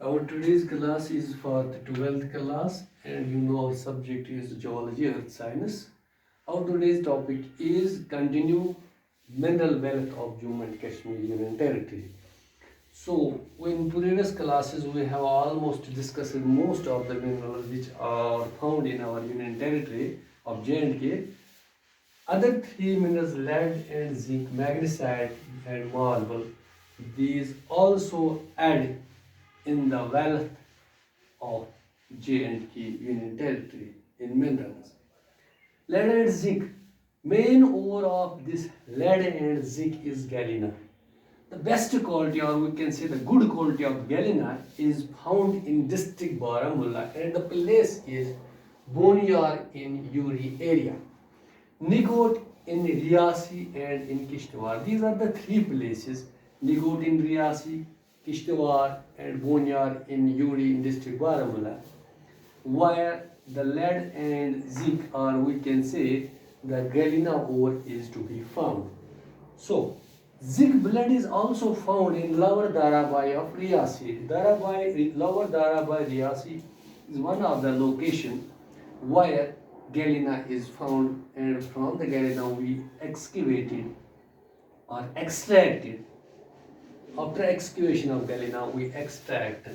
Our today's class is for the 12th class, and you know our subject is geology, earth science. Our today's topic is continue mineral wealth of Jammu and Kashmir Union Territory. So in previous classes we have almost discussed most of the minerals which are found in our Union Territory of J&K. Other three minerals, lead and zinc, magnesite and marble, these also add in the wealth of J&K Union Territory in minerals. Lead and zinc. Main ore of this lead and zinc is galena. The best quality, or we can say the good quality of galena, is found in district Baramulla, and the place is Boniar in Uri area. Nigot in Riyasi and in Kishtwar. These are the three places: Nigot in Riyasi, Kishtwar and Boniar in Uri in district Baramulla, where the lead and zinc, or we can say the galena ore, is to be found. So zinc blend is also found in Lower Darabai of Riyasi. Lower Darabai Riyasi is one of the location where galena is found, and from the galena we excavated or extracted. After excavation of galena, we extract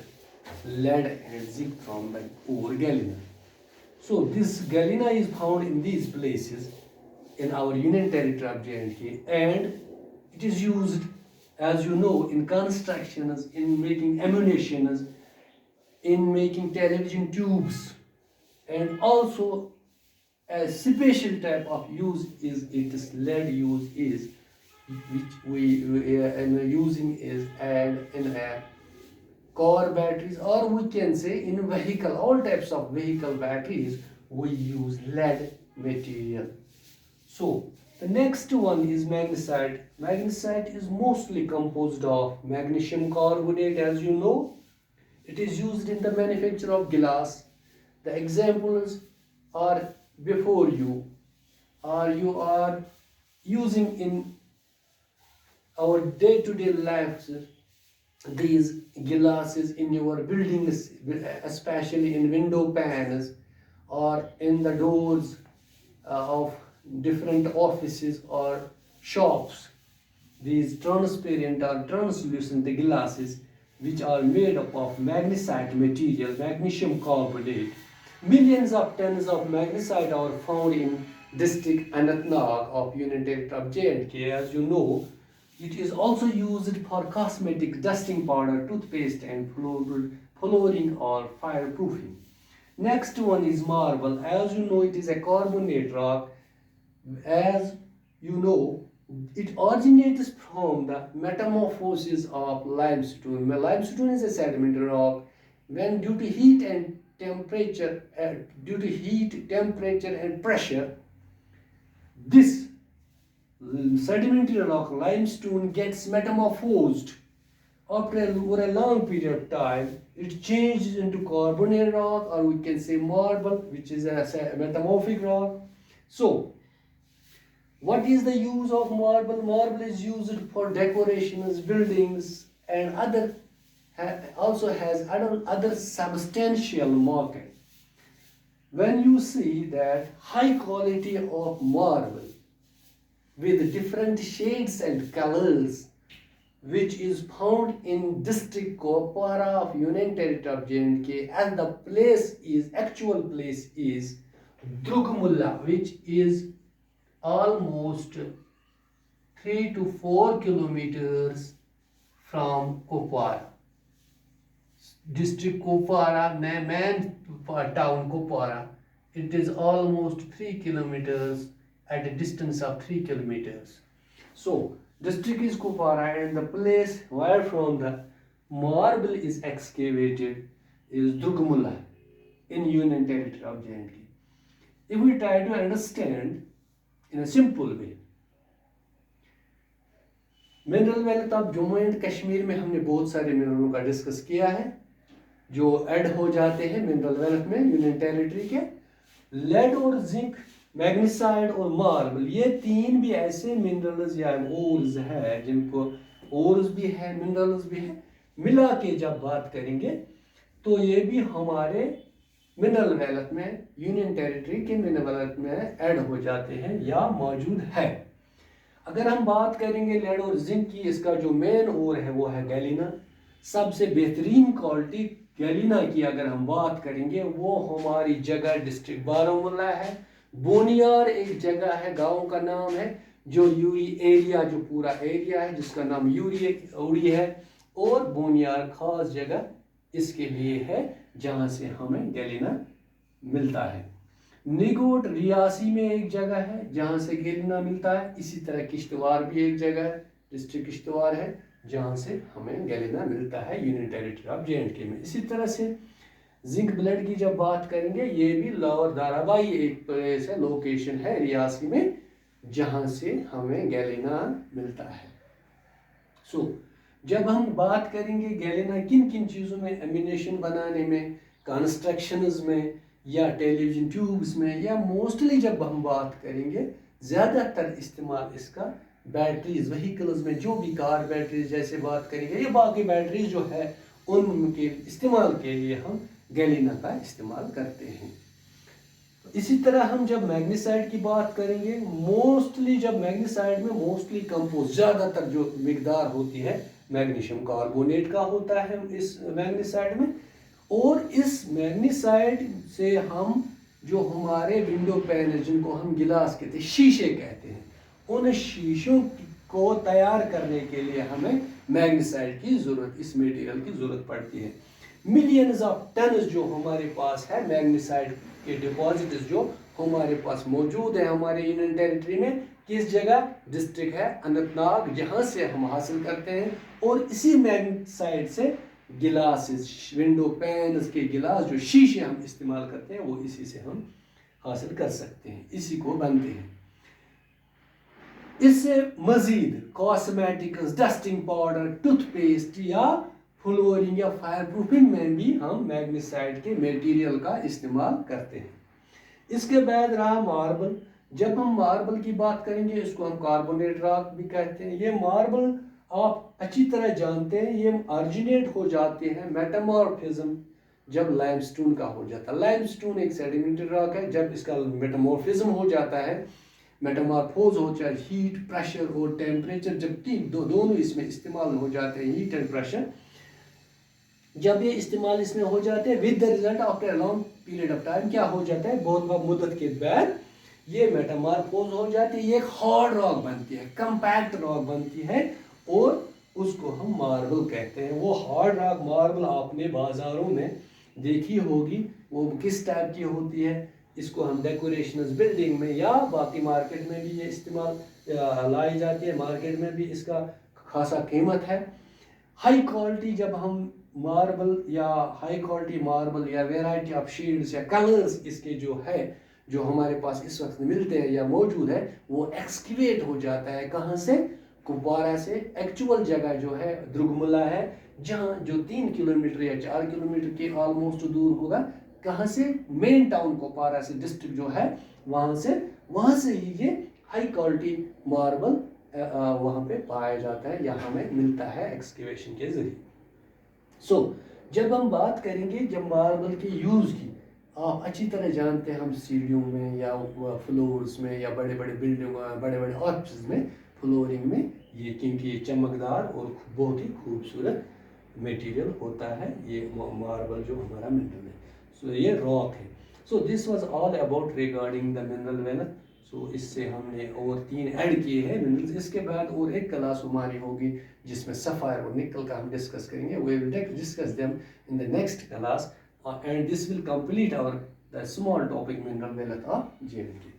lead and zinc from the ore galena. So this galena is found in these places in our Union Territory of J&K, and it is used, as you know, in constructions, in making ammunitions, in making television tubes, and also a special type of use is its lead use is, which we are using is and in a car batteries, or we can say in vehicle, all types of vehicle batteries we use lead material. So the next one is magnesite. Magnesite is mostly composed of magnesium carbonate, as you know. It is used in the manufacture of glass. The examples are before you, or you are using in our day-to-day lives. These glasses in your buildings, especially in window panes or in the doors of different offices or shops. These transparent or translucent glasses, which are made up of magnesite material, magnesium carbonate. Millions of tons of magnesite are found in district Anantnag of Union Territory of J&K. As you know, it is also used for cosmetic, dusting powder, toothpaste and flooring or fireproofing. Next one is marble. As you know, it is a carbonate rock. As you know, it originates from the metamorphosis of limestone. Limestone is a sedimentary rock. When due to heat and temperature, and pressure, this sedimentary rock limestone gets metamorphosed. After over a long period of time, it changes into carbonate rock, or we can say marble, which is a metamorphic rock. So what is the use of marble? Marble is used for decorations, buildings, and also has other substantial market. When you see that high quality of marble with different shades and colors, which is found in district Kopara of Union Territory of J&K, and the actual place is Drugmulla, which is almost 3 to 4 kilometers from Kopara. District Kopara, main town Kopara, it is almost 3 kilometers, at a distance of 3 kilometers. So district is Kupwara, and the place where from the marble is excavated is Drugmulla in Union Territory of J&K. If we try to understand in a simple way, mineral wealth of Jammu and Kashmir में हमने बहुत सारे मिनरलों का discuss किया है जो add हो जाते हैं मिनरल वेल्थ में यूनियन टेरिटरी के. लेड और जिंक, मैग्नीसाइड और मार्बल, ये तीन भी ऐसे मिनरल्स या ओर्स है जिनको ओर्स भी है, मिनरल्स भी है, मिला के जब बात करेंगे تو یہ بھی ہمارے منرل ویلتھ میں یونین ٹیریٹری کے منرل ویلتھ میں ایڈ ہو جاتے ہیں یا موجود ہے. اگر ہم بات کریں گے لیڈ اور زنک کی، اس کا جو مین اور ہے وہ ہے گیلینا. سب سے بہترین کوالٹی گیلینا کی اگر ہم بات کریں گے وہ ہماری جگہ ڈسٹرکٹ بارہمولہ ہے. بونیار ایک جگہ ہے، گاؤں کا نام ہے، جو یوری ایریا، جو پورا ایریا ہے جس کا نام اوڑی ہے. اور بونیار خاص جگہ اس کے لیے ہے جہاں سے ہمیں گیلینا ملتا ہے. نگوٹ ریاسی میں ایک جگہ ہے جہاں سے گیلینا ملتا ہے. اسی طرح کشتوار بھی ایک جگہ ہے، ڈسٹرکٹ کشتوار ہے جہاں سے ہمیں گیلینا ملتا ہے یونین ٹیریٹری آف JNK میں. اسی طرح سے زنک بلڈ کی جب بات کریں گے، یہ بھی لاور دارابائی ایک پلیس ہے، لوکیشن ہے ریاسی میں جہاں سے ہمیں گیلینا ملتا ہے. جب ہم بات کریں گے گیلینا کن کن چیزوں میں، ایمینیشن بنانے میں، کنسٹرکشنز میں، یا ٹیلی ویژن ٹیوبس میں، یا موسٹلی جب ہم بات کریں گے زیادہ تر استعمال اس کا بیٹریز وہیکلز میں، جو بھی کار بیٹریز جیسے بات کریں گے یا باقی بیٹریز جو ہے ان کے استعمال کے لیے ہم گیلینا کا استعمال کرتے ہیں. اسی طرح ہم جب میگنیسائڈ کی بات کریں گے، موسٹلی جب میگنیسائڈ میں موسٹلی کمپوز زیادہ تر جو مقدار ہوتی ہے میگنیشیم کاربونیٹ کا ہوتا ہے اس میگنیسائڈ میں. اور اس میگنیسائڈ سے ہم جو ہمارے ونڈو پین جن کو ہم گلاس کہتے ہیں، شیشے کہتے ہیں، ان شیشوں کو تیار کرنے کے لیے ہمیں میگنیسائڈ کی ضرورت، اس میٹیریل کی ضرورت پڑتی ہے. ملینز آف ٹنز جو ہمارے پاس ہے میگنیسائڈ کے ڈپازٹس جو ہمارے پاس موجود ہیں ہمارے یونین ٹیریٹری میں، کس جگہ؟ ڈسٹرکٹ ہے اننت ناگ، جہاں سے ہم حاصل کرتے ہیں. اور اسی میگنیسائڈ سے گلاسز، ونڈو پینز کے گلاس جو شیشے ہم استعمال کرتے ہیں وہ اسی سے ہم حاصل کر سکتے ہیں، اسی کو بنتے ہیں. اس سے مزید cosmetics, dusting powder, toothpaste یا فلورنگ یا فائر پروفنگ میں بھی ہم میگنیسائڈ کے میٹیریل کا استعمال کرتے ہیں. اس کے بعد رہا ماربل. جب ہم ماربل کی بات کریں گے، اس کو ہم کاربونیٹ راک بھی کہتے ہیں. یہ ماربل آپ اچھی طرح جانتے ہیں، یہ آرجینیٹ ہو جاتے ہیں میٹامورفزم جب لائم سٹون کا ہو جاتا ہے. لائم سٹون ایک سیڈیمنٹری راک ہے، جب اس کا میٹامورفزم ہو جاتا ہے، میٹامورفوز ہو جائے، ہیٹ، پریشر اور ٹیمپریچر جب دونوں اس میں استعمال ہو جاتے ہیں، ہیٹ اینڈ پریشر جب یہ استعمال اس میں ہو جاتے ہیں، with the result after long period of time کیا ہو جاتا ہے، بہت مدت کے بعد یہ میٹامورفوز ہو جاتی ہے، یہ ایک ہارڈ راک بنتی ہے، کمپیکٹ راک بنتی ہے، اور اس کو ہم ماربل کہتے ہیں. وہ ہارڈ راک ماربل آپ نے بازاروں میں دیکھی ہوگی، وہ کس ٹائپ کی ہوتی ہے. اس کو ہم ڈیکوریشنز بلڈنگ میں یا باقی مارکیٹ میں بھی یہ استعمال لائی جاتی ہے، مارکیٹ میں بھی اس کا خاصا قیمت ہے. ہائی کوالٹی جب ہم ماربل یا ہائی کوالٹی ماربل یا ویرائٹی آف شیڈز یا کلرز اس کے جو ہے، جو ہمارے پاس اس وقت ملتے ہیں یا موجود ہے، وہ ایکسکیویٹ ہو جاتا ہے. کہاں سے؟ کپوارہ سے. ایکچول جگہ جو ہے درگملہ ہے، جہاں جو 3 کلومیٹر یا 4 کلومیٹر کے آلموسٹ دور ہوگا. کہاں سے؟ مین ٹاؤن کپوارہ سے، ڈسٹرکٹ جو ہے وہاں سے ہی یہ ہائی کوالٹی ماربل وہاں پہ پایا جاتا ہے یا ہمیں ملتا ہے ایکسکیویشن کے ذریعے. جب ہم بات کریں گے جب ماربل کے یوز کی، آپ اچھی طرح جانتے ہیں، ہم سیڑھیوں میں یا فلورز میں یا بڑے بڑے بلڈنگ، بڑے بڑے آفسز میں فلورنگ میں یہ کیونکہ یہ چمکدار اور بہت ہی خوبصورت میٹیریل ہوتا ہے یہ ماربل جو ہمارا منرل ہے. یہ راک ہے. This was all about regarding the mineral wealth. اس سے ہم نے اور 3 ایڈ کیے ہیں منرلز. اس کے بعد اور ایک کلاس ہماری ہوگی جس میں سفائر اور نکل کا ہم ڈسکس کریں گے. We will discuss them in the next class and this will complete our the small topic mineral wealth of JNK.